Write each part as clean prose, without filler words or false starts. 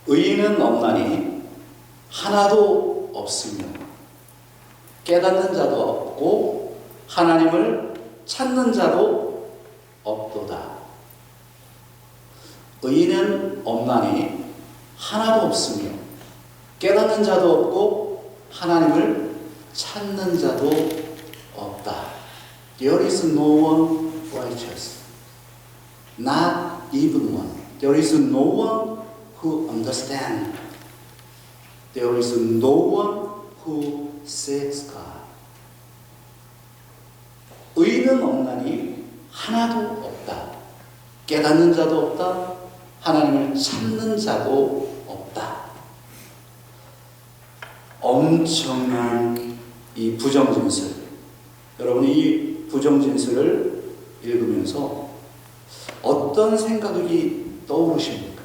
의인은 없나니 하나도 없으며 깨닫는 자도 없고 하나님을 찾는 자도 없도다. 의인은 없나니 하나도 없으며 깨닫는 자도 없고 하나님을 찾는 자도 없다. There is no one righteous, not even one. There is no one who understands. There is no one who seeks God. 의인은 없나니 하나도 없다. 깨닫는 자도 없다. 하나님을 찾는 자도 없다. 엄청난 이 부정진술. 여러분이 이 부정진술을 읽으면서 어떤 생각이 떠오르십니까?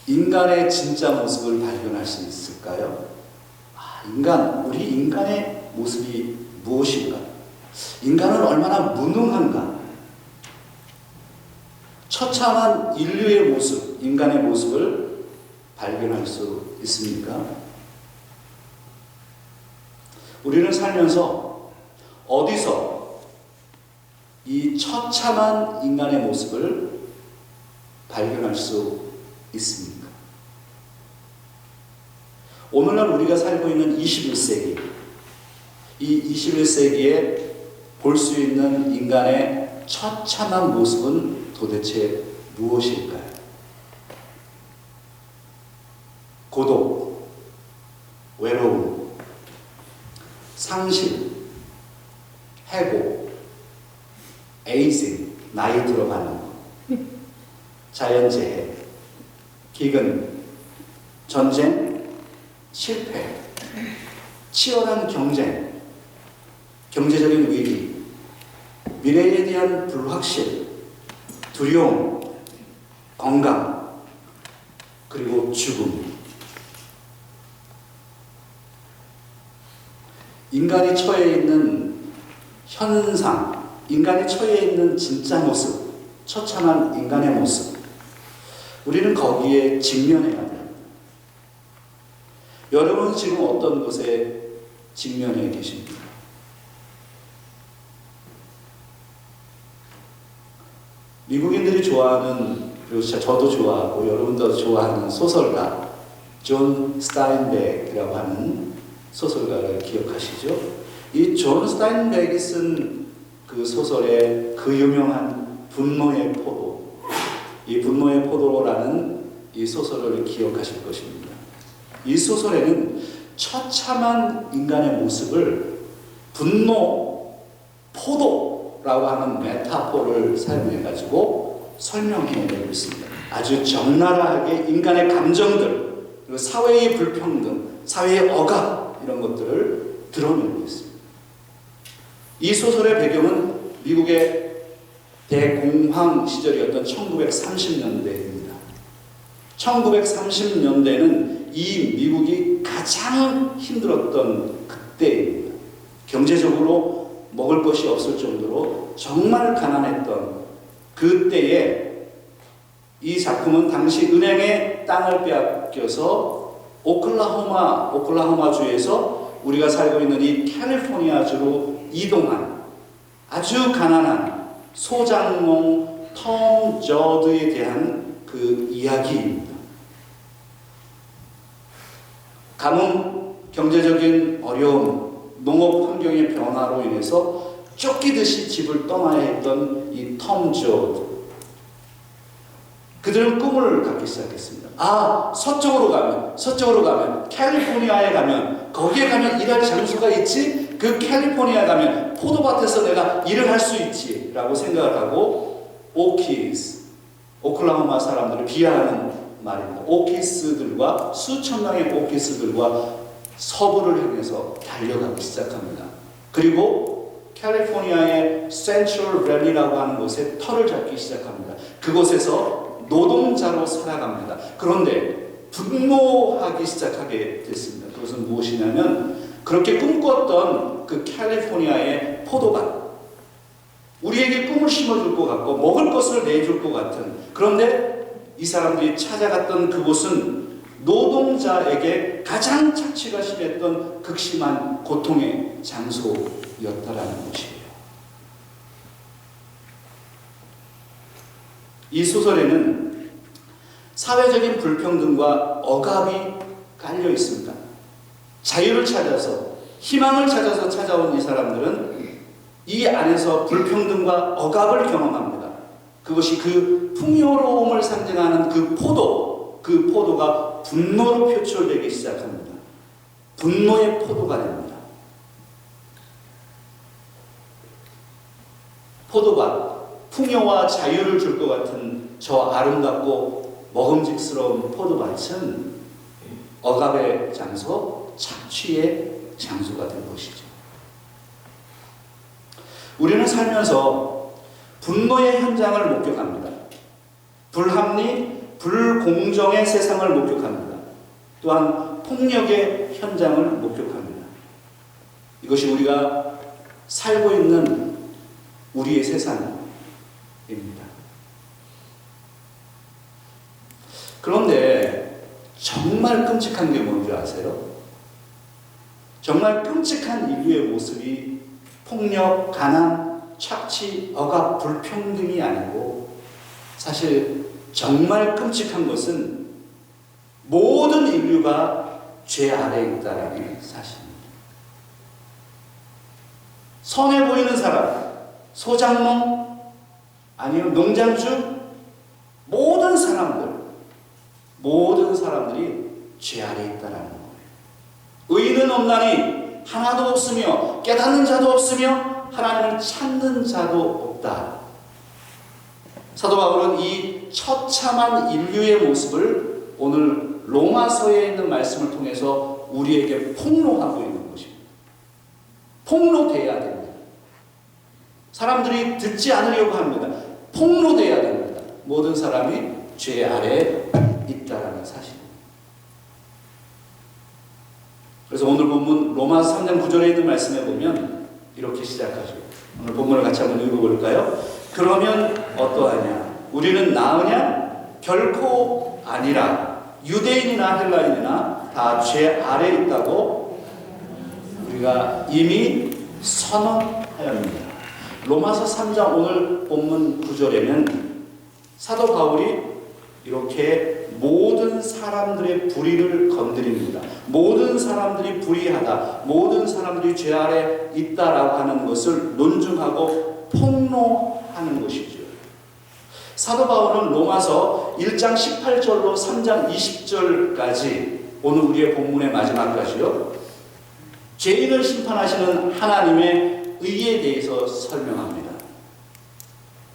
인간의 진짜 모습을 발견할 수 있을까요? 우리 인간의 모습이 무엇인가? 인간은 얼마나 무능한가? 처참한 인류의 모습, 인간의 모습을 발견할 수 있습니까? 우리는 살면서 어디서 이 처참한 인간의 모습을 발견할 수 있습니까? 오늘날 우리가 살고 있는 21세기, 이 21세기에 볼 수 있는 인간의 처참한 모습은 도대체 무엇일까요? 고독, 외로움, 상실, 해고, 에이징, 나이 들어가는 것, 자연재해, 기근, 전쟁, 실패, 치열한 경쟁, 경제적인 위기, 미래에 대한 불확실, 두려움, 건강, 그리고 죽음. 인간이 처해 있는 현상, 인간이 처해 있는 진짜 모습, 처참한 인간의 모습, 우리는 거기에 직면해야 됩니다. 여러분 지금 어떤 것에 직면해 계십니까? 미국인들이 좋아하는, 그리고 저도 좋아하고 여러분도 좋아하는 소설가 존 스타인백이라고 하는 소설가를 기억하시죠? 이 존 스타인백이 쓴 그 소설의 그 유명한 분노의 포도, 이 분노의 포도라는 이 소설을 기억하실 것입니다. 이 소설에는 처참한 인간의 모습을 분노, 포도라고 하는 메타포를 사용해가지고 설명해내고 있습니다. 아주 적나라하게 인간의 감정들, 그리고 사회의 불평등, 사회의 억압, 이런 것들을 드러내고 있습니다. 이 소설의 배경은 미국의 대공황 시절이었던 1930년대입니다. 1930년대는 이 미국이 가장 힘들었던 그때입니다. 경제적으로 먹을 것이 없을 정도로 정말 가난했던 그때에 이 작품은 당시 은행의 땅을 빼앗겨서 오클라호마 주에서 우리가 살고 있는 이 캘리포니아주로 이동한 아주 가난한 소장농 톰 저드에 대한 그 이야기입니다. 가뭄, 경제적인 어려움, 농업 환경의 변화로 인해서 쫓기듯이 집을 떠나야 했던 이 톰 저드. 그들은 꿈을 갖기 시작했습니다. 서쪽으로 가면, 캘리포니아에 가면, 거기에 가면 일할 장소가 있지, 그 캘리포니아에 가면 포도밭에서 내가 일을 할 수 있지 라고 생각을 하고 오키스, 오클라호마 사람들을 비하하는 말입니다. 오키스들과 수천 명의 오키스들과 서부를 향해서 달려가기 시작합니다. 그리고 캘리포니아의 센트럴 밸리라고 하는 곳에 터를 잡기 시작합니다. 그곳에서 노동자로 살아갑니다. 그런데 분노하기 시작하게 됐습니다. 그것은 무엇이냐면 그렇게 꿈꿨던 그 캘리포니아의 포도밭, 우리에게 꿈을 심어줄 것 같고 먹을 것을 내줄 것 같은, 그런데 이 사람들이 찾아갔던 그곳은 노동자에게 가장 착취가 심했던 극심한 고통의 장소였다라는 것이에요. 이 소설에는 사회적인 불평등과 억압이 깔려 있습니다. 자유를 찾아서, 희망을 찾아서 찾아온 이 사람들은 이 안에서 불평등과 억압을 경험합니다. 그것이 그 풍요로움을 상징하는 그 포도가 분노로 표출되기 시작합니다. 분노의 포도가 됩니다. 포도밭, 풍요와 자유를 줄 것 같은 저 아름답고 먹음직스러운 포도밭은 억압의 장소, 착취의 장소가 된 것이죠. 우리는 살면서 분노의 현장을 목격합니다. 불합리, 불공정의 세상을 목격합니다. 또한 폭력의 현장을 목격합니다. 이것이 우리가 살고 있는 우리의 세상입니다. 그런데 정말 끔찍한 게 뭔지 아세요? 정말 끔찍한 인류의 모습이 폭력, 가난, 착취, 억압, 불평등이 아니고 사실 정말 끔찍한 것은 모든 인류가 죄 아래에 있다는 사실입니다. 선해 보이는 사람, 소장농, 아니면 농장주, 모든 사람들이 죄 아래에 있다는 거예요. 의인은 없나니 하나도 없으며 깨닫는 자도 없으며 하나님을 찾는 자도 없다. 사도 바울은 이 처참한 인류의 모습을 오늘 로마서에 있는 말씀을 통해서 우리에게 폭로하고 있는 것입니다. 폭로돼야 됩니다. 사람들이 듣지 않으려고 합니다. 폭로돼야 됩니다. 모든 사람이 죄 아래에 있다라는 사실입니다. 그래서 오늘 본문 로마서 3장 9절에 있는 말씀에 보면 이렇게 시작하죠. 오늘 본문을 같이 한번 읽어볼까요? 그러면 어떠하냐? 우리는 나으냐? 결코 아니라. 유대인이나 헬라인이나 다 죄 아래에 있다고 우리가 이미 선언하였습니다. 로마서 3장 오늘 본문 9절에는 사도 바울이 이렇게 모든 사람들의 불의를 건드립니다. 모든 사람들이 불의하다, 모든 사람들이 죄 아래 있다라고 하는 것을 논증하고 폭로하는 것이죠. 사도 바울은 로마서 1장 18절로 3장 20절까지 오늘 우리의 본문의 마지막까지요, 죄인을 심판하시는 하나님의 의에 대해서 설명합니다.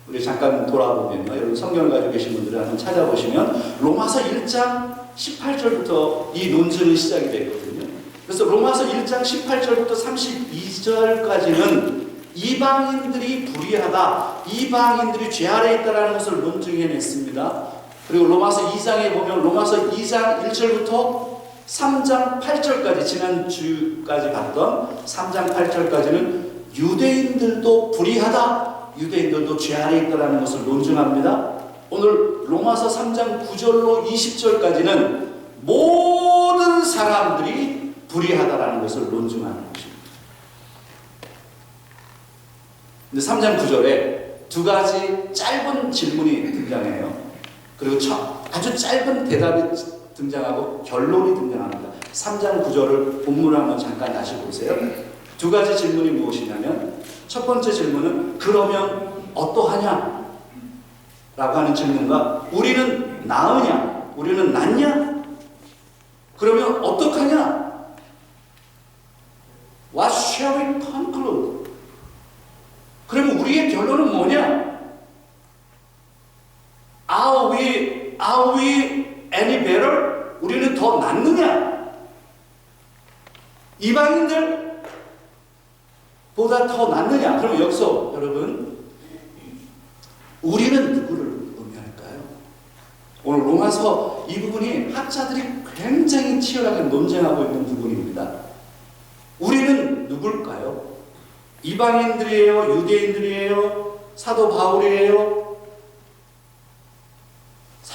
우리 잠깐 돌아보면요, 여러분 성경을 가지고 계신 분들은 한번 찾아보시면 로마서 1장 18절부터 이 논증이 시작이 되거든요. 그래서 로마서 1장 18절부터 32절까지는 이방인들이 불의하다, 이방인들이 죄 아래에 있다는 것을 논증해냈습니다. 그리고 로마서 2장에 보면 로마서 2장 1절부터 3장 8절까지, 지난주까지 봤던 3장 8절까지는 유대인들도 불의하다, 유대인들도 죄 아래에 있다는 것을 논증합니다. 오늘 로마서 3장 9절로 20절까지는 모든 사람들이 불의하다라는 것을 논증하는 것입니다. 근데 3장 9절에 두 가지 짧은 질문이 등장해요. 그리고 아주 짧은 대답이 등장하고 결론이 등장합니다. 3장 9절을 본문을 한번 잠깐 다시 보세요. 두 가지 질문이 무엇이냐면, 첫 번째 질문은 그러면 어떠하냐? 라고 하는 질문과, 우리는 나으냐? 우리는 낫냐? 그러면 어떡하냐? What shall we conclude? 그러면 우리의 결론은 뭐냐? Are we any better? 우리는 더 낫느냐? 이방인들 보다 더 낫느냐? 그럼 여기서 여러분, 우리는 누구를 의미할까요? 오늘 로마서 이 부분이 학자들이 굉장히 치열하게 논쟁하고 있는 부분입니다. 우리는 누굴까요? 이방인들이에요? 유대인들이에요? 사도 바울이에요?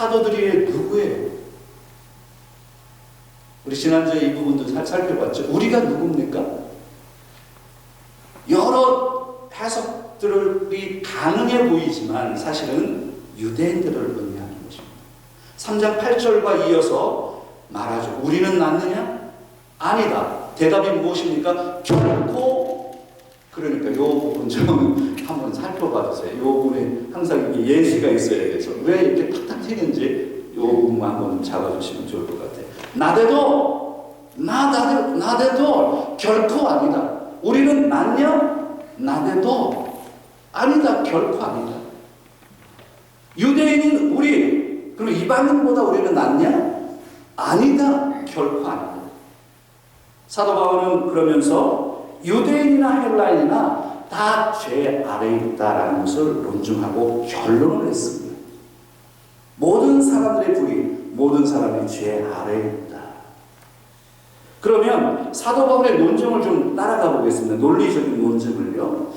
사도들이 누구예요? 우리 지난주에 이 부분도 살펴봤죠. 우리가 누굽니까? 여러 해석들이 가능해 보이지만 사실은 유대인들을 의미하는 것입니다. 3장 8절과 이어서 말하죠. 우리는 낫느냐? 아니다. 대답이 무엇입니까? 결코. 그러니까 이 부분 좀 한번 살펴봐 주세요. 이 부분에 항상 예시가 있어야 돼서 왜 이렇게 탁탁 튀는지 이 부분만 한번 잡아주시면 좋을 것 같아요. 나대도 결코 아니다. 우리는 낫냐? 나대도 아니다. 결코 아니다. 유대인인 우리, 그리고 이방인보다 우리는 낫냐? 아니다. 결코 아니다. 사도 바울은 그러면서 유대인이나 헬라인이나 다 죄 아래에 있다라는 것을 논증하고 결론을 했습니다. 모든 사람들의 불의, 모든 사람이 죄 아래에 있다. 그러면 사도 바울의 논증을 좀 따라가 보겠습니다. 논리적인 논증을요.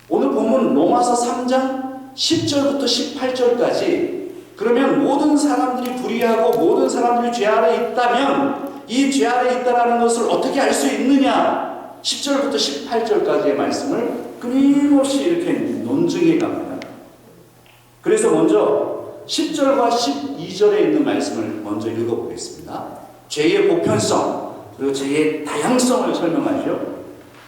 오늘 본문 로마서 3장 10절부터 18절까지 그러면 모든 사람들이 불의하고 모든 사람들이 죄 아래에 있다면 이 죄 아래에 있다는 것을 어떻게 알 수 있느냐? 10절부터 18절까지의 말씀을 끊임없이 이렇게 논증해 갑니다. 그래서 먼저 10절과 12절에 있는 말씀을 먼저 읽어보겠습니다. 죄의 보편성 그리고 죄의 다양성을 설명하죠.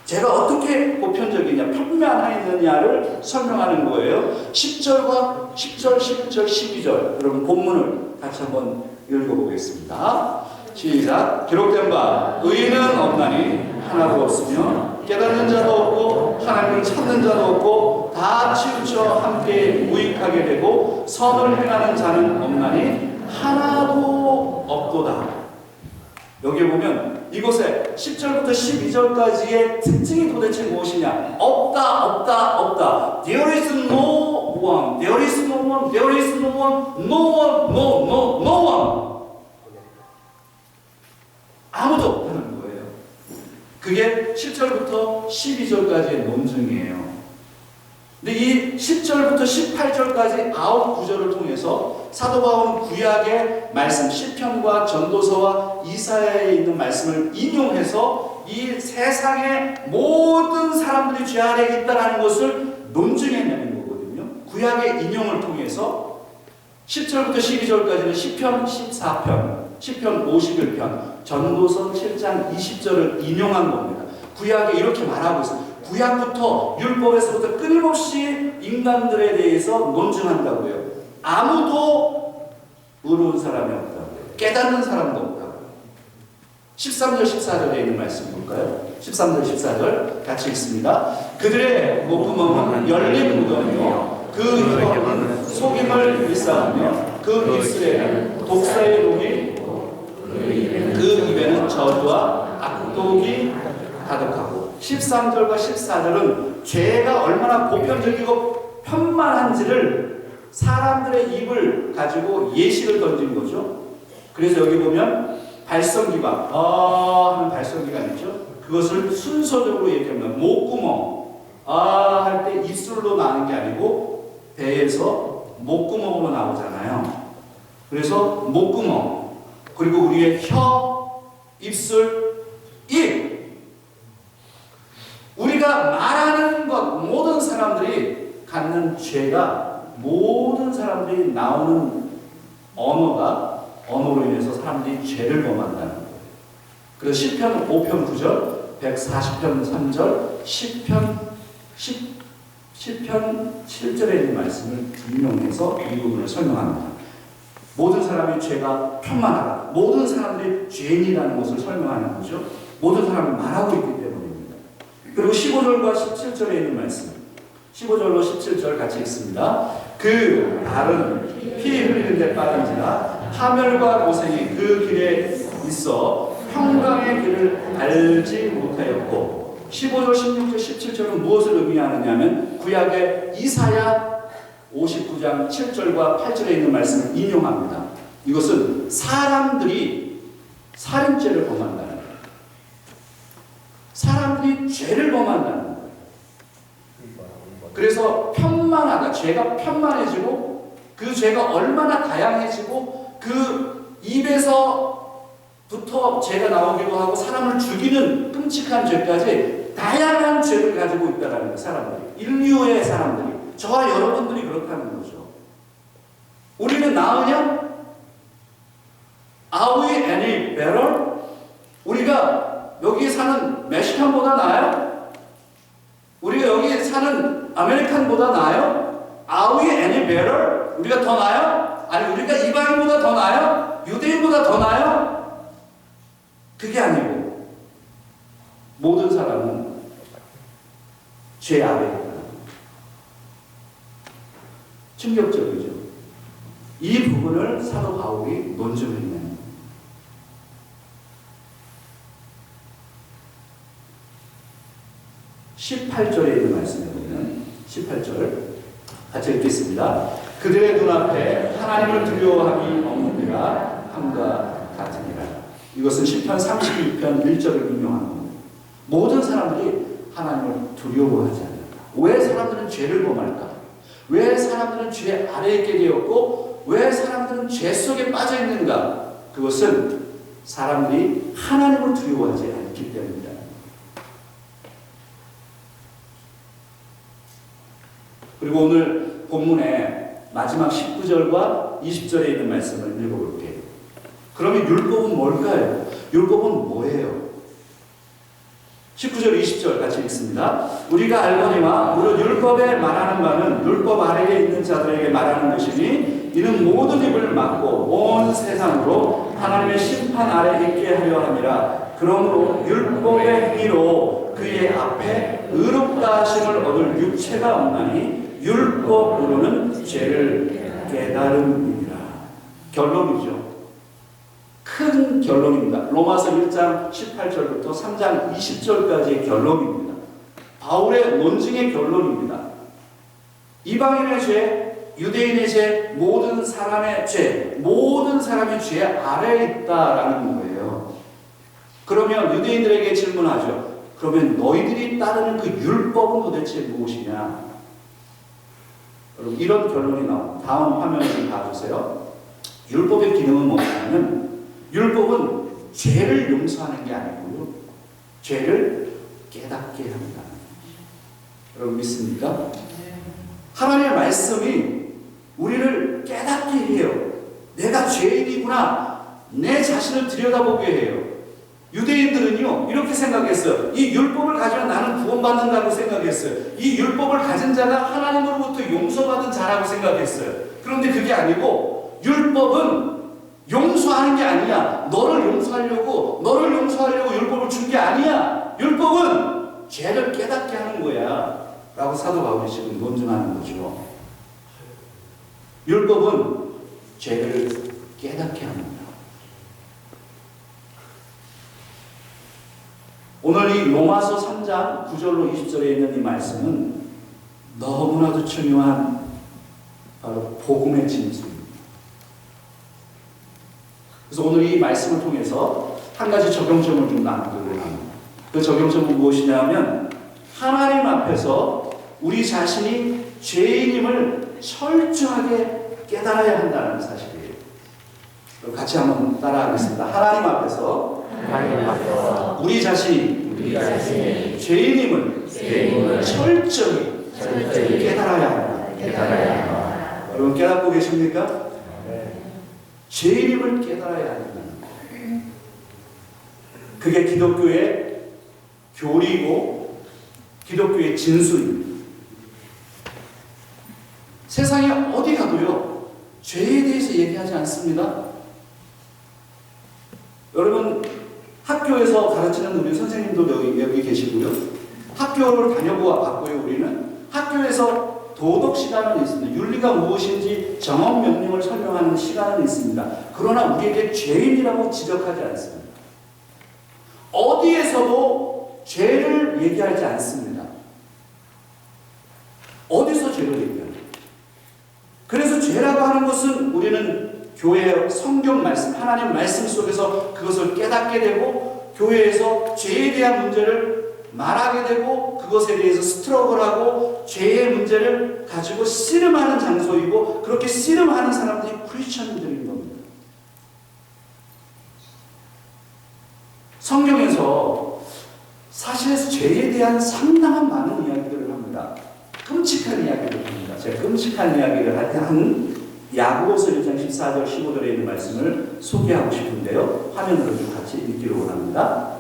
죄가 어떻게 보편적이냐, 편면하느냐를 설명하는 거예요. 10절, 11절, 12절 그럼 본문을 같이 한번 읽어보겠습니다. 시작. 기록된 바 의인은 없나니 하나도 없으며 깨닫는 자도 없고 하나님을 찾는 자도 없고 다 치우쳐 함께 무익하게 되고 선을 행하는 자는 없나니 하나도 없도다. 여기 보면 이곳에 10절부터 12절까지의 특징이 도대체 무엇이냐? 없다. There is no one. There is no one. There is no one. No one. No one. 아무도 없다는 거예요. 그게 10절부터 12절까지의 논증이에요. 근데 이 10절부터 18절까지 9구절을 통해서 사도 바울은 구약의 말씀, 시편과 전도서와 이사야에 있는 말씀을 인용해서 이 세상의 모든 사람들이 죄 아래에 있다는 것을 논증해내는 거거든요. 구약의 인용을 통해서 10절부터 12절까지는 시편 14편, 시편 51편, 전도서 7장 20절을 인용한 겁니다. 구약에 이렇게 말하고 있습니다. 구약부터 율법에서부터 끊임없이 인간들에 대해서 논증한다고요. 아무도 의로운 사람이 없다고요. 깨닫는 사람도 없다고요. 13절 14절에 있는 말씀 볼까요? 13절 14절 같이 읽습니다. 그들의 목구멍은 열린 무덤이요 그 혀는 속임을 일삼으며 그 입술에는 독사의 독이 그 입에는 저주와 악독이 가득하고 13절과 14절은 죄가 얼마나 보편적이고 편만한지를 사람들의 입을 가지고 예시를 던진 거죠. 그래서 여기 보면 발성기관 하는 발성기관 있죠. 그것을 순서적으로 얘기하면 목구멍 할 때 입술로 나는 게 아니고 배에서 목구멍으로 나오잖아요. 그래서 목구멍 그리고 우리의 혀, 입술, 입 우리가 말하는 것 모든 사람들이 갖는 죄가 모든 사람들이 나오는 언어로 인해서 사람들이 죄를 범한다는 거예요. 그래서 시편 5편 9절 140편 3절 시편 7절에 있는 말씀을 인용해서 이 부분을 설명합니다. 모든 사람의 죄가 편만하다. 모든 사람들이 죄인이라는 것을 설명하는 거죠. 모든 사람이 말하고 있기 때문입니다. 그리고 15절과 17절에 있는 말씀 15절로 17절 같이 읽습니다. 그 발은 피 흘리는 데 빠른지라 파멸과 고생이 그 길에 있어 평강의 길을 알지 못하였고 15절, 16절, 17절은 무엇을 의미하느냐면 구약의 이사야 59장 7절과 8절에 있는 말씀을 인용합니다. 이것은 사람들이 살인죄를 범한다는 거예요. 사람들이 죄를 범한다는 거예요. 그래서 편만하다. 죄가 편만해지고 그 죄가 얼마나 다양해지고 그 입에서부터 죄가 나오기도 하고 사람을 죽이는 끔찍한 죄까지 다양한 죄를 가지고 있다는 거예요. 사람들이. 인류의 사람들이. 저와 여러분들이 그렇다는 거죠. 우리는 나으냐? Are we any better? 우리가 여기 사는 멕시칸보다 나아요? 우리가 여기 사는 아메리칸보다 나아요? Are we any better? 우리가 더 나아요? 아니 우리가 이방인보다 더 나아요? 유대인보다 더 나아요? 그게 아니고 모든 사람은 죄 아래에 있다. 충격적이죠. 이 부분을 사도 바울이 논증했네요. 18절에 있는 말씀에 보면 18절 같이 읽겠습니다. 그들의 눈앞에 하나님을 두려워함이 없느니라 함과 같으니라. 이것은 시편 36편 1절을 인용하는 겁니다. 모든 사람들이 하나님을 두려워하지 않는다. 왜 사람들은 죄를 범할까? 왜 사람들은 죄 아래에 있게 되었고 왜 사람들은 죄 속에 빠져 있는가? 그것은 사람들이 하나님을 두려워하지 않기 때문이다. 그리고 오늘 본문의 마지막 19절과 20절에 있는 말씀을 읽어볼게요. 그러면 율법은 뭘까요? 율법은 뭐예요? 19절, 20절 같이 읽습니다. 우리가 알거니와 무릇 율법에 말하는 바는 율법 아래에 있는 자들에게 말하는 것이니 이는 모든 입을 막고 온 세상으로 하나님의 심판 아래 있게 하려 함이라. 그러므로 율법의 행위로 그의 앞에 의롭다 하심을 얻을 육체가 없나니 율법으로는 죄를 깨달음이니라. 결론이죠. 큰 결론입니다. 로마서 1장 18절부터 3장 20절까지의 결론입니다. 바울의 논증의 결론입니다. 이방인의 죄, 유대인의 죄, 모든 사람의 죄, 모든 사람의 죄 아래에 있다라는 거예요. 그러면 유대인들에게 질문하죠. 그러면 너희들이 따르는 그 율법은 도대체 무엇이냐? 여러분 이런 결론이 나옵니다. 다음 화면을 좀 봐주세요. 율법의 기능은 뭐냐면 율법은 죄를 용서하는 게 아니고요. 죄를 깨닫게 합니다. 여러분 믿습니까? 하나님의 말씀이 우리를 깨닫게 해요. 내가 죄인이구나. 내 자신을 들여다보게 해요. 유대인들은요 이렇게 생각했어요. 이 율법을 가지면 나는 구원받는다고 생각했어요. 이 율법을 가진 자가 하나님으로부터 용서받은 자라고 생각했어요. 그런데 그게 아니고 율법은 용서하는 게 아니야. 너를 용서하려고 율법을 준 게 아니야. 율법은 죄를 깨닫게 하는 거야 라고 사도 바울이 지금 논증하는 거죠. 율법은 죄를 깨닫게 합니다. 오늘 이 로마서 3장 9절로 20절에 있는 이 말씀은 너무나도 중요한 바로 복음의 진수입니다. 그래서 오늘 이 말씀을 통해서 한 가지 적용점을 좀 나누도록 합니다. 그 적용점은 무엇이냐면 하나님 앞에서 우리 자신이 죄인임을 철저하게 깨달아야 한다는 사실이에요. 같이 한번 따라하겠습니다. 하나님 앞에서 우리 자신이 죄인임을 철저히 깨달아야 한다. 여러분 깨닫고 계십니까? 죄인임을 깨달아야 한다는 거예요. 그게 기독교의 교리고 기독교의 진수입니다. 세상에 어디 가도요 죄에 대해서 얘기하지 않습니다. 여러분 학교에서 가르치는 우리 선생님도 여기 계시고요. 학교를 다녀보았고요. 우리는 학교에서 도덕 시간은 있습니다. 윤리가 무엇인지 정언 명령을 설명하는 시간은 있습니다. 그러나 우리에게 죄인이라고 지적하지 않습니다. 어디에서도 죄를 얘기하지 않습니다. 어디서 죄를 얘기하냐? 그래서 죄라고 하는 것은 우리는 교회의 성경 말씀, 하나님 말씀 속에서 그것을 깨닫게 되고 교회에서 죄에 대한 문제를 말하게 되고 그것에 대해서 스트러글하고 죄의 문제를 문제를 가지고 씨름하는 장소이고 그렇게 씨름하는 사람들이 크리스천들인 겁니다. 성경에서 사실 죄에 대한 상당한 많은 이야기들을 합니다. 끔찍한 이야기를 합니다. 제가 끔찍한 이야기를 한 야고보서 1장 14절 15절에 있는 말씀을 소개하고 싶은데요. 화면으로 좀 같이 읽기를 원합니다.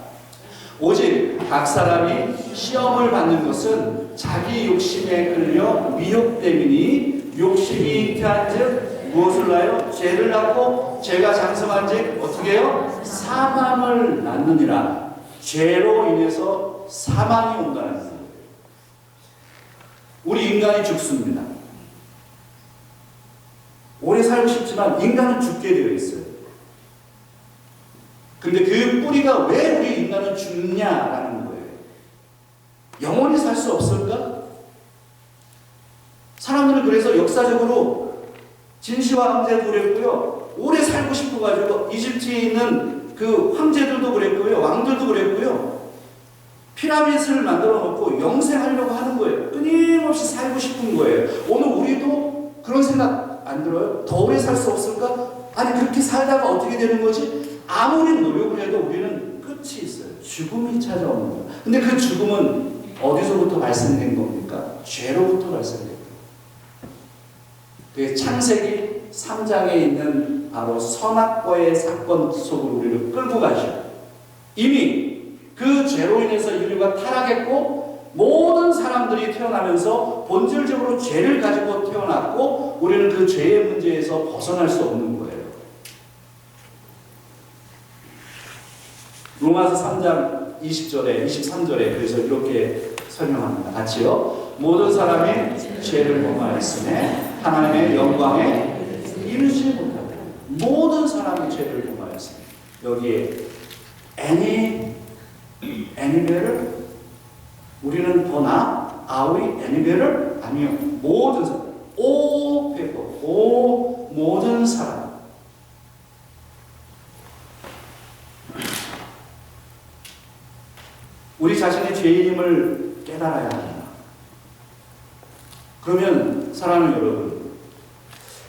오직 각 사람이 시험을 받는 것은 자기 욕심에 끌려 미혹됨이니 욕심이 잉태한즉 무엇을 낳아요? 죄를 낳고 죄가 장성한즉 어떻게 해요? 사망을 낳느니라. 죄로 인해서 사망이 온다는 거예요. 우리 인간이 죽습니다. 오래 살고 싶지만 인간은 죽게 되어 있어요. 근데 그 뿌리가 왜 우리 인간은 죽냐라는 거예요. 영원히 살 수 없을까? 사람들은 그래서 역사적으로 진시황 황제도 그랬고요. 오래 살고 싶어가지고 이집트에 있는 그 황제들도 그랬고요. 왕들도 그랬고요. 피라미드를 만들어 놓고 영생하려고 하는 거예요. 끊임없이 살고 싶은 거예요. 오늘 우리도 그런 생각 안 들어요? 더 오래 살 수 없을까? 아니 그렇게 살다가 어떻게 되는 거지? 아무리 노력을 해도 우리는 끝이 있어요. 죽음이 찾아오는 거예요. 근데 그 죽음은 어디서부터 발생된 겁니까? 죄로부터 발생된 거예요. 창세기 3장에 있는 바로 선악과의 사건 속으로 우리를 끌고 가죠. 이미 그 죄로 인해서 인류가 타락했고 모든 사람들이 태어나면서 본질적으로 죄를 가지고 태어났고 우리는 그 죄의 문제에서 벗어날 수 없는 거예요. 로마서 3장 20절에 23절에 그래서 이렇게 설명합니다. 같이요. 모든 사람이 죄를 범하였으며 하나님의 영광에 이르지 못하고 모든 사람이 죄를 범하였으며 여기에 any better? 우리는 더 나아? Are we any better? 아니요. 모든 사람. all people. all 모든 사람. 우리 자신의 죄인임을 깨달아야 합니다. 그러면 사랑하는 여러분,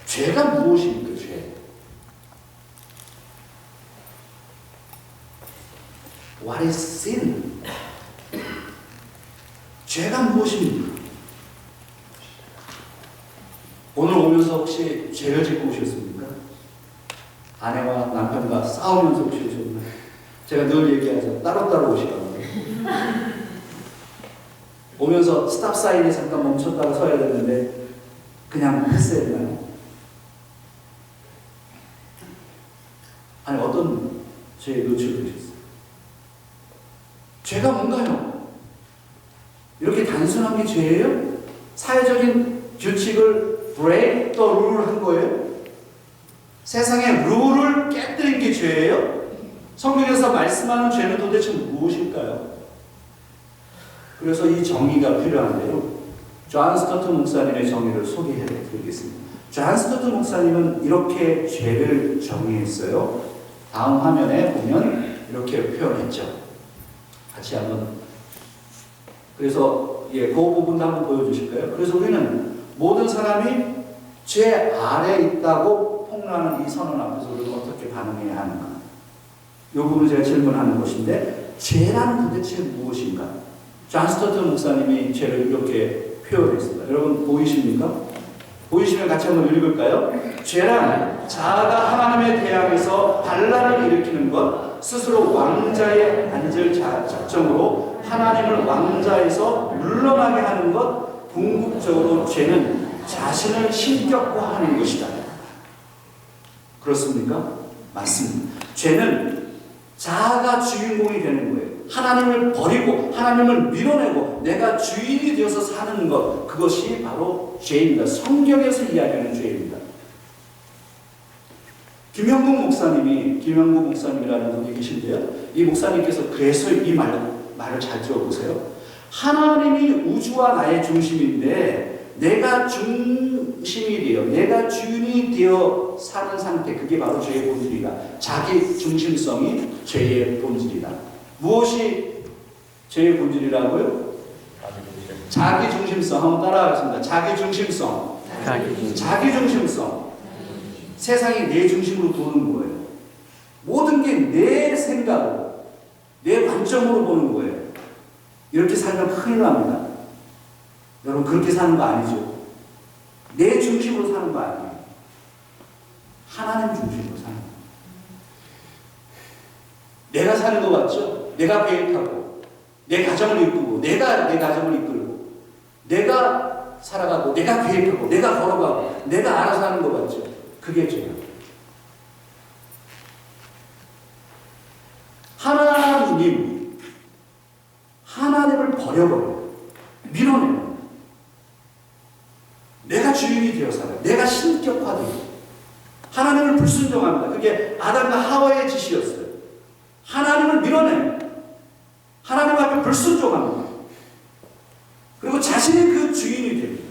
죄가 무엇입니까? 죄. What is sin? 죄가 무엇입니까? 오늘 오면서 혹시 죄를 짓고 오셨습니까? 아내와 남편과 싸우면서 오셨나요? 제가 늘 얘기하죠. 따로따로 오시라고. 오면서 스탑 사인에 잠깐 멈췄다가 서야 되는데 그냥 했어야 되나요? 아니 어떤 죄에 노출되셨어요? 죄가 뭔가요? 이렇게 단순한 게 죄예요? 사회적인 규칙을 break the rule 한 거예요? 세상의 룰을 깨뜨린 게 죄예요? 성경에서 말씀하는 죄는 도대체 무엇일까요? 그래서 이 정의가 필요한데요. 존 스토트 목사님의 정의를 소개해 드리겠습니다. 존 스토트 목사님은 이렇게 죄를 정의했어요. 다음 화면에 보면 이렇게 표현했죠. 같이 한번. 그래서 그 부분도 한번 보여주실까요? 그래서 우리는 모든 사람이 죄 아래 있다고 폭로하는 이 선언 앞에서 우리는 어떻게 반응해야 하는가? 이 부분을 제가 질문하는 것인데 죄란 도대체 무엇인가? 존 스토트 목사님이 죄를 이렇게 표현했습니다. 여러분 보이십니까? 보이시면 같이 한번 읽을까요? 죄란 자아가 하나님에 대항해서 반란을 일으키는 것, 스스로 왕자에 앉을 작정으로 하나님을 왕자에서 물러나게 하는 것, 궁극적으로 죄는 자신을 신격화하는 것이다. 그렇습니까? 맞습니다. 죄는 자아가 주인공이 되는 거예요. 하나님을 버리고 하나님을 밀어내고 내가 주인이 되어서 사는 것, 그것이 바로 죄입니다. 성경에서 이야기하는 죄입니다. 김영국 목사님이라는 분이 계신데요. 이 목사님께서 그래서 이 말을 잘 들어보세요. 하나님이 우주와 나의 중심인데 내가 중심이 되어 내가 주인이 되어 사는 상태, 그게 바로 죄의 본질이다. 자기 중심성이 죄의 본질이다. 무엇이 죄의 본질이라고요? 자기중심성. 한번 따라하겠습니다. 자기중심성. 자기중심성. 세상이 내 중심으로 도는 거예요. 모든 게 내 생각으로, 내 관점으로 보는 거예요. 이렇게 살면 큰일 납니다. 여러분, 그렇게 사는 거 아니죠? 내 중심으로 사는 거 아니에요. 하나님 중심으로 사는 거예요. 내가 사는 거 같죠? 내가 계획하고, 내 가정을 이끌고, 내가 내 가정을 이끌고, 내가 살아가고, 내가 계획하고, 내가 걸어가고, 내가 알아서 하는 거 같죠? 그게 죄예요. 하나님을 버려버려요. 밀어내요. 내가 주인이 되어 살아요. 내가 신격화돼요. 하나님을 불순종합니다. 그게 아담과 하와의 짓이었어요. 하나님을 밀어내요. 하나님 앞에 불순종합니다. 그리고 자신이 그 주인이 됩니다.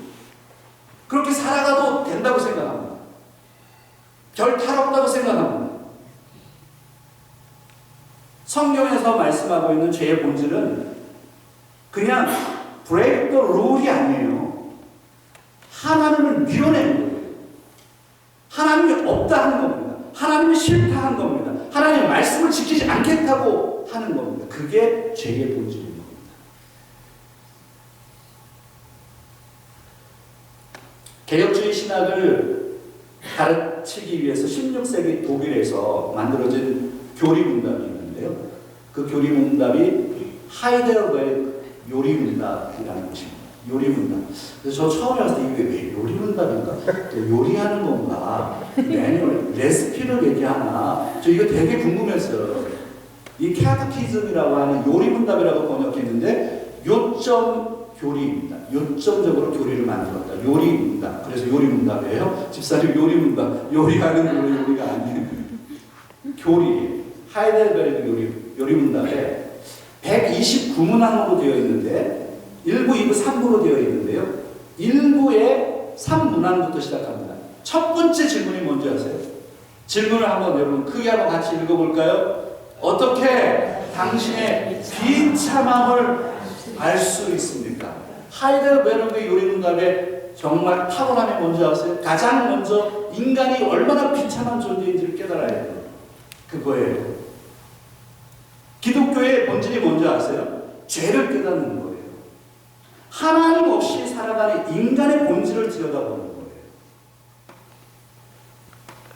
그렇게 살아가도 된다고 생각합니다. 별 탈 없다고 생각합니다. 성경에서 말씀하고 있는 죄의 본질은 그냥 break the rule이 아니에요. 하나님을 밀어내는 거예요. 하나님이 없다 하는 겁니다. 하나님이 싫다 하는 겁니다. 하나님의 말씀을 지키지 않겠다고 하는 겁니다. 그게 죄의 본질인 겁니다. 개혁주의 신학을 가르치기 위해서 16세기 독일에서 만들어진 교리문답이 있는데요. 그 교리문답이 하이델베르 요리문답이라는 것입니다. 요리문답. 그래서 저 처음에 왔을 때 이게 왜 요리문답인가? 요리하는 건가? 매뉴얼, 레시피를 얘기하나? 저 이거 되게 궁금했어요. 이 캐테키즘이라고 하는 요리문답이라고 번역했는데 요점 교리입니다. 요점적으로 교리를 만들었다. 요리문답. 그래서 요리문답이에요. 집사님 요리문답. 요리하는 요리가 아니에요. 교리. 하이델베르 요리문답에 129문항으로 되어 있는데 1부, 2부, 3부로 되어 있는데요. 1부의 3문항부터 시작합니다. 첫 번째 질문이 뭔지 아세요? 질문을 한번 여러분 크게 한번 같이 읽어볼까요? 어떻게 당신의 비참함을 알 수 있습니까? 하이델베르그 요리문답의 정말 탁월함이 뭔지 아세요? 가장 먼저 인간이 얼마나 비참한 존재인지를 깨달아야 돼요. 그거예요. 기독교의 본질이 뭔지 아세요? 죄를 깨닫는 거예요. 하나님 없이 살아가는 인간의 본질을 들여다보는 거예요.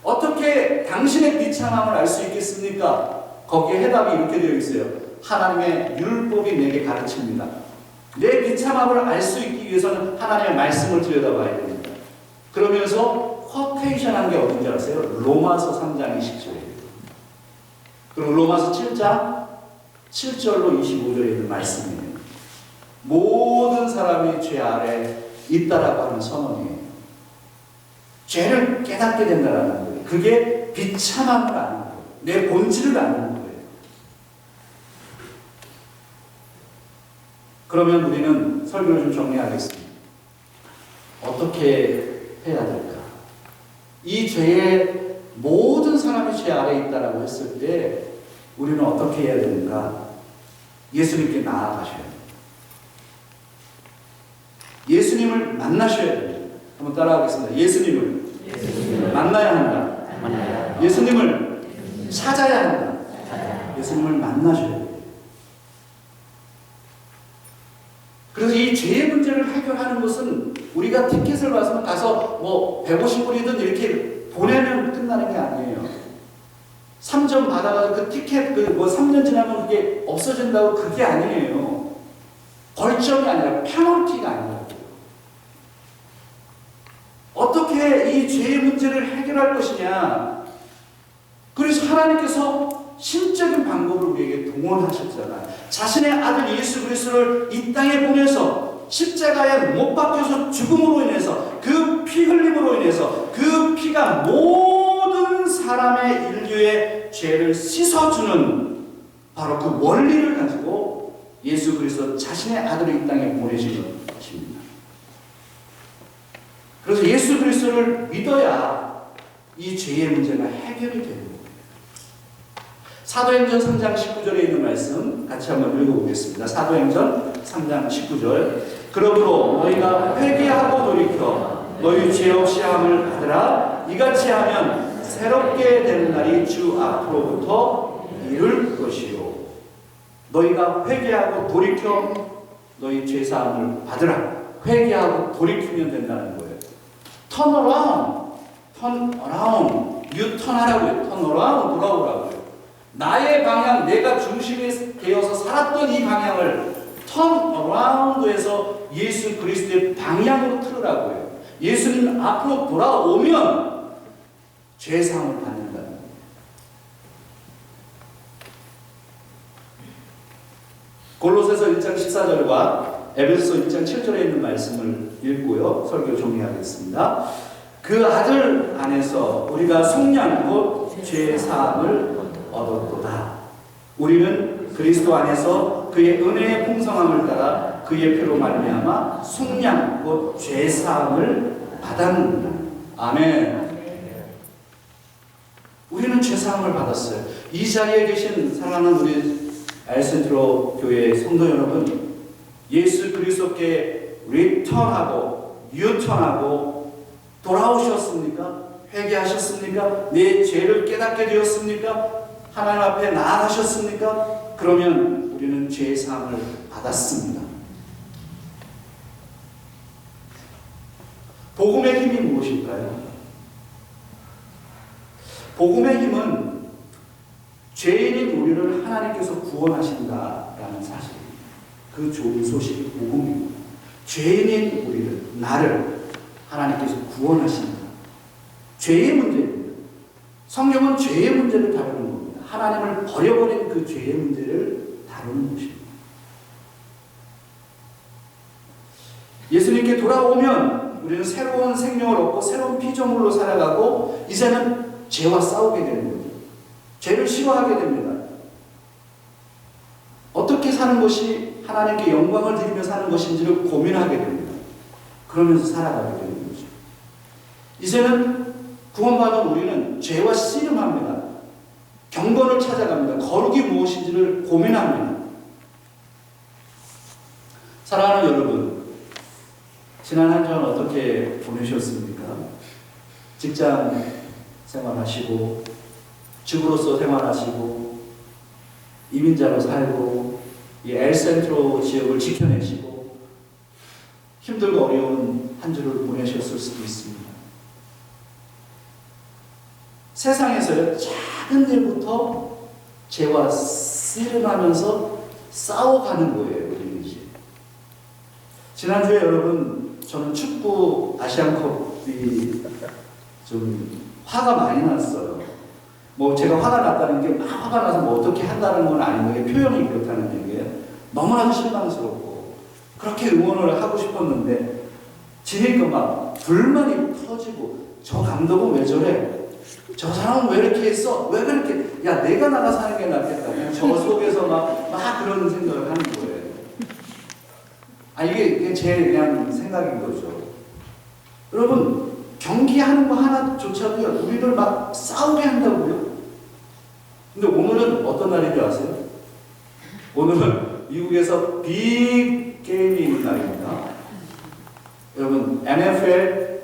어떻게 당신의 비참함을 알 수 있겠습니까? 거기에 해답이 이렇게 되어 있어요. 하나님의 율법이 내게 가르칩니다. 내 비참함을 알 수 있기 위해서는 하나님의 말씀을 들여다봐야 됩니다. 그러면서 쿼테이션한 게 어딘지 아세요? 로마서 3장 20절이에요. 그리고 로마서 7장 7절로 25절에 있는 말씀이에요. 모든 사람이 죄 아래 있다라고 하는 선언이에요. 죄를 깨닫게 된다라는 거예요. 그게 비참함을 아는 거예요. 내 본질을 아는 거예요. 그러면 우리는 설교를 좀 정리하겠습니다. 어떻게 해야 될까? 이 죄에 모든 사람이 죄 아래 있다라고 했을 때 우리는 어떻게 해야 되는가? 예수님께 나아가셔야 돼요. 예수님을 만나셔야 됩니다. 한번 따라하겠습니다. 예수님을 만나야 한다. 예수님을 찾아야 한다. 예수님을 만나셔야 돼요. 그래서 이 죄의 문제를 해결하는 것은 우리가 티켓을 가서 뭐 150불이든 이렇게 보내면 끝나는 게 아니에요. 3점 받아가지고 그 티켓 뭐 3년 지나면 그게 없어진다고 그게 아니에요. 벌점이 아니라 페널티가 아니라고요. 어떻게 이 죄의 문제를 해결할 것이냐. 그래서 하나님께서 신적인 방법을 우리에게 동원하셨잖아요. 자신의 아들 예수 그리스도를 이 땅에 보내서 십자가에 못 박혀서 죽음으로 인해서 그 피 흘림으로 인해서 그 피가 모든 사람의 인류의 죄를 씻어주는 바로 그 원리를 가지고 예수 그리스도 자신의 아들을 이 땅에 보내시는 것입니다. 그래서 예수 그리스도를 믿어야 이 죄의 문제가 해결이 되는 거예요. 사도행전 3장 19절에 있는 말씀 같이 한번 읽어보겠습니다. 사도행전 3장 19절. 그러므로 너희가 회개하고 돌이켜 너희 죄 없이 함을 받으라. 이같이 하면 새롭게 되는 날이 주 앞으로부터 이룰 것이요. 너희가 회개하고 돌이켜 너희 죄 사함을 받으라. 회개하고 돌이키면 된다는 거예요. Turn around, turn around. 유턴하라고요. Turn around, 돌아오라고요. 나의 방향, 내가 중심이 되어서 살았던 이 방향을 turn around에서 예수 그리스도의 방향으로 틀으라고요. 예수님 앞으로 돌아오면 죄사함을 받는다는 거예요. 골로새서 1장 14절과 에베소서 1장 7절에 있는 말씀을 읽고요. 설교 종료하겠습니다. 그 아들 안에서 우리가 속량 곧 죄사함을 얻었도다. 우리는 그리스도 안에서 그의 은혜의 풍성함을 따라 그의 피로 말미암아 속량 곧 죄사함을 받았느니라. 아멘. 우리는 죄사함을 받았어요. 이 자리에 계신 사랑하는 우리 알센트로 교회 성도 여러분, 예수 그리스도께 리턴하고 유턴하고 돌아오셨습니까? 회개하셨습니까? 내 죄를 깨닫게 되었습니까? 하나님 앞에 나아가셨습니까? 그러면 우리는 죄의 사함을 받았습니다. 복음의 힘이 무엇일까요? 복음의 힘은 죄인인 우리를 하나님께서 구원하신다라는 사실입니다. 그 좋은 소식이 복음입니다. 죄인인 우리를, 나를 하나님께서 구원하신다. 죄의 문제입니다. 성경은 죄의 문제를 다루는 겁니다. 하나님을 버려버린 그 죄의 문제를 다루는 것입니다. 예수님께 돌아오면 우리는 새로운 생명을 얻고 새로운 피조물로 살아가고 이제는 죄와 싸우게 되는 거죠. 죄를 싫어하게 됩니다. 어떻게 사는 것이 하나님께 영광을 드리며 사는 것인지를 고민하게 됩니다. 그러면서 살아가게 되는 거죠. 이제는 구원받은 우리는 죄와 씨름합니다. 경건을 찾아갑니다. 거룩이 무엇인지를 고민합니다. 사랑하는 여러분, 지난 한 주는 어떻게 보내셨습니까? 직장 생활하시고 주부로서 생활하시고 이민자로 살고 이 엘센트로 지역을 지켜내시고 힘들고 어려운 한 주를 보내셨을 수도 있습니다. 세상에서요, 작은 일부터 죄와 씨름하면서 싸워가는 거예요, 우리는 이제. 지난주에 여러분, 저는 축구 아시안컵이 좀 화가 많이 났어요. 뭐 제가 화가 났다는 게 막 화가 나서 뭐 어떻게 한다는 건 아닌데 표현이 그렇다는 얘기예요. 너무나도 실망스럽고 그렇게 응원을 하고 싶었는데 지니까 막 불만이 터지고 저 감독은 왜 저래? 저 사람은 왜 이렇게 했어? 왜 그렇게? 야, 내가 나가서 하는 게 낫겠다. 그냥 저 속에서 막 그런 생각을 하는 거예요. 아, 이게 제 그냥 생각인 거죠. 여러분, 경기하는 거 하나조차도요, 우리를 막 싸우게 한다고요. 근데 오늘은 어떤 날인 줄 아세요? 오늘은 미국에서 빅 게임이 있는 날입니다. 여러분, NFL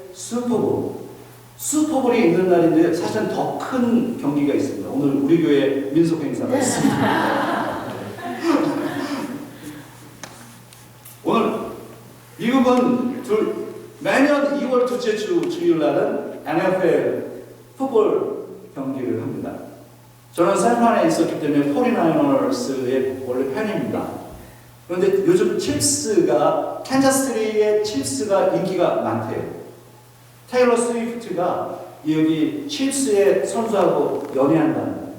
슈퍼볼이 있는 날인데 사실은 더 큰 경기가 있습니다. 오늘 우리 교회 민속 행사가 있습니다. 오늘 미국은 매년 2월 둘째 주 주일 날은 NFL 풋볼 경기를 합니다. 저는 샌프란에 있었기 때문에 49ers의 원래 팬입니다. 그런데 요즘 캔자스시티의 칩스가 인기가 많대요. 테일러 스위프트가 여기 칩스의 선수하고 연애한다는 거예요.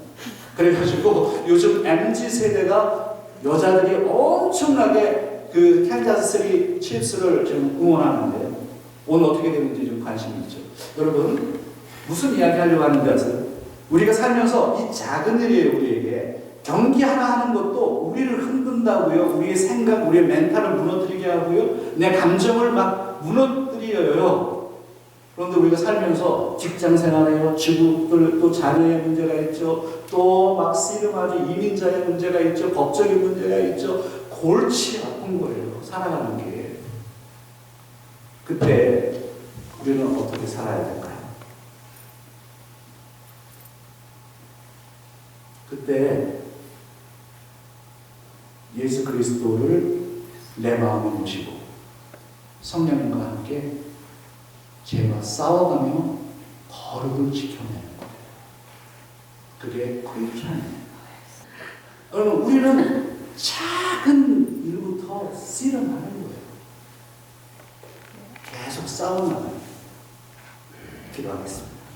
그래가지고 요즘 MZ세대가 여자들이 엄청나게 그 캔자스시티 칩스를 지금 응원하는데 오늘 어떻게 되는지 좀 관심이 있죠. 여러분, 무슨 이야기 하려고 하는지 아세요? 우리가 살면서 이 작은 일이에요. 우리에게 경기 하나 하는 것도 우리를 흔든다고요. 우리의 생각, 우리의 멘탈을 무너뜨리게 하고요. 내 감정을 막 무너뜨려요. 그런데 우리가 살면서 직장 생활에요, 주부들 또 자녀의 문제가 있죠. 또 막 씨름하죠. 이민자의 문제가 있죠. 법적인 문제가 있죠. 골치 아픈 거예요. 살아가는 게. 그때 우리는 어떻게 살아야 될까요? 그때 예수 그리스도를 내 마음에 모시고 성령님과 함께 죄와 싸워가며 거룩을 지켜내는 거예요. 그게 크리스천이에요. 여러분, 우리는 작은 일부터 씨름하는 거예요. 계속 싸워나가요. 기도하겠습니다.